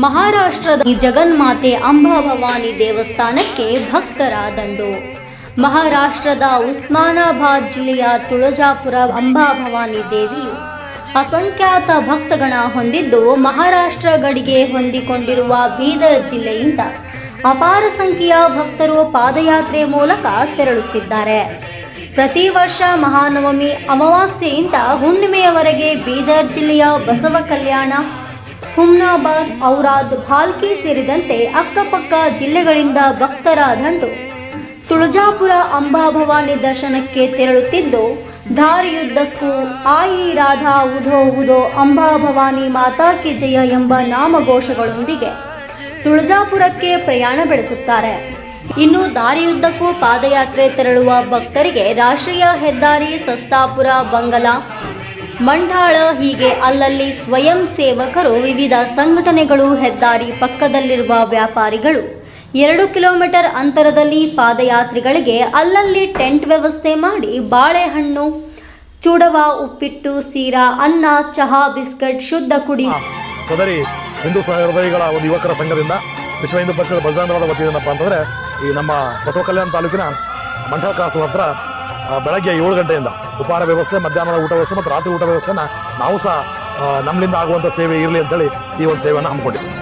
ಮಹಾರಾಷ್ಟ್ರದ ಜಗನ್ಮಾತೆ ಅಂಬಾಭವಾನಿ ದೇವಸ್ಥಾನಕ್ಕೆ ಭಕ್ತರ ದಂಡು. ಮಹಾರಾಷ್ಟ್ರದ ಉಸ್ಮಾನಾಬಾದ್ ಜಿಲ್ಲೆಯ ತುಳಜಾಪುರ ಅಂಬಾಭವಾನಿ ದೇವಿಯು ಅಸಂಖ್ಯಾತ ಭಕ್ತಗಣ ಹೊಂದಿದ್ದು, ಮಹಾರಾಷ್ಟ್ರ ಗಡಿಗೆ ಹೊಂದಿಕೊಂಡಿರುವ ಬೀದರ್ ಜಿಲ್ಲೆಯಿಂದ ಅಪಾರ ಸಂಖ್ಯೆಯ ಭಕ್ತರು ಪಾದಯಾತ್ರೆ ಮೂಲಕ ತೆರಳುತ್ತಿದ್ದಾರೆ. ಪ್ರತಿ ವರ್ಷ ಮಹಾನವಮಿ ಅಮಾವಾಸ್ಯೆಯಿಂದ ಹುಣ್ಣಿಮೆಯವರೆಗೆ ಬೀದರ್ ಜಿಲ್ಲೆಯ ಬಸವ ಕಲ್ಯಾಣ, ಹುಮ್ನಾಬಾದ್, ಔರಾದ್, ಭಾಲ್ಕಿ ಸೇರಿದಂತೆ ಅಕ್ಕಪಕ್ಕ ಜಿಲ್ಲೆಗಳಿಂದ ಭಕ್ತರ ದಂಡು ತುಳಜಾಪುರ ಅಂಬಾಭವಾನಿ ದರ್ಶನಕ್ಕೆ ತೆರಳುತ್ತಿದ್ದು, ದಾರಿಯುದ್ದಕ್ಕೂ ಆಯಿ ರಾಧಾ ಉಧೋ ಉಧೋ ಅಂಬಾಭವಾನಿ ಮಾತಾ ಕಿ ಜಯ ಎಂಬ ನಾಮಘೋಷಗಳೊಂದಿಗೆ ತುಳಜಾಪುರಕ್ಕೆ ಪ್ರಯಾಣ ಬೆಳೆಸುತ್ತಾರೆ. ಇನ್ನು ದಾರಿಯುದ್ದಕ್ಕೂ ಪಾದಯಾತ್ರೆ ತೆರಳುವ ಭಕ್ತರಿಗೆ ರಾಷ್ಟ್ರೀಯ ಹೆದ್ದಾರಿ, ಸಸ್ತಾಪುರ, ಬಂಗಲಾ, ಮಂಡಾಳ ಹೀಗೆ ಅಲ್ಲಲ್ಲಿ ಸ್ವಯಂ ಸೇವಕರು, ವಿವಿಧ ಸಂಘಟನೆಗಳು, ಹೆದ್ದಾರಿ ಪಕ್ಕದಲ್ಲಿರುವ ವ್ಯಾಪಾರಿಗಳು 2 ಕಿಲೋಮೀಟರ್ ಅಂತರದಲ್ಲಿ ಪಾದಯಾತ್ರಿಗಳಿಗೆ ಅಲ್ಲಲ್ಲಿ ಟೆಂಟ್ ವ್ಯವಸ್ಥೆ ಮಾಡಿ ಬಾಳೆಹಣ್ಣು, ಚೂಡವ, ಉಪ್ಪಿಟ್ಟು, ಸೀರಾ, ಅನ್ನ, ಚಹಾ, ಬಿಸ್ಕಟ್, ಶುದ್ಧ ಕುಡಿ ಸದರಿ ಹಿಂದೂ ಸಹೃದಯಿಗಳ ಒಂದು ಯುವಕರ ಸಂಘದಿಂದ ವಿಶ್ವ ಹಿಂದೂ ಪರಿಷತ್ ಬಜರಂಗದಳದ ವತಿಯಿಂದ ಏನಪ್ಪ ಅಂತಂದರೆ ಈ ನಮ್ಮ ಬಸವ ಕಲ್ಯಾಣ ತಾಲೂಕಿನ ಮಂಡಳ ಕ್ರಾಸ್ ಹತ್ರ ಬೆಳಗ್ಗೆ 7 ಗಂಟೆಯಿಂದ ಉಪಹಾರ ವ್ಯವಸ್ಥೆ, ಮಧ್ಯಾಹ್ನದ ಊಟ ವ್ಯವಸ್ಥೆ ಮತ್ತು ರಾತ್ರಿ ಊಟ ವ್ಯವಸ್ಥೆನ ನಾವು ಸಹ ನಮ್ಮಿಂದ ಆಗುವಂಥ ಸೇವೆ ಇರಲಿ ಅಂತೇಳಿ ಈ ಒಂದು ಸೇವೆಯನ್ನು ಹಮ್ಮಿಕೊಂಡಿದ್ದೀವಿ.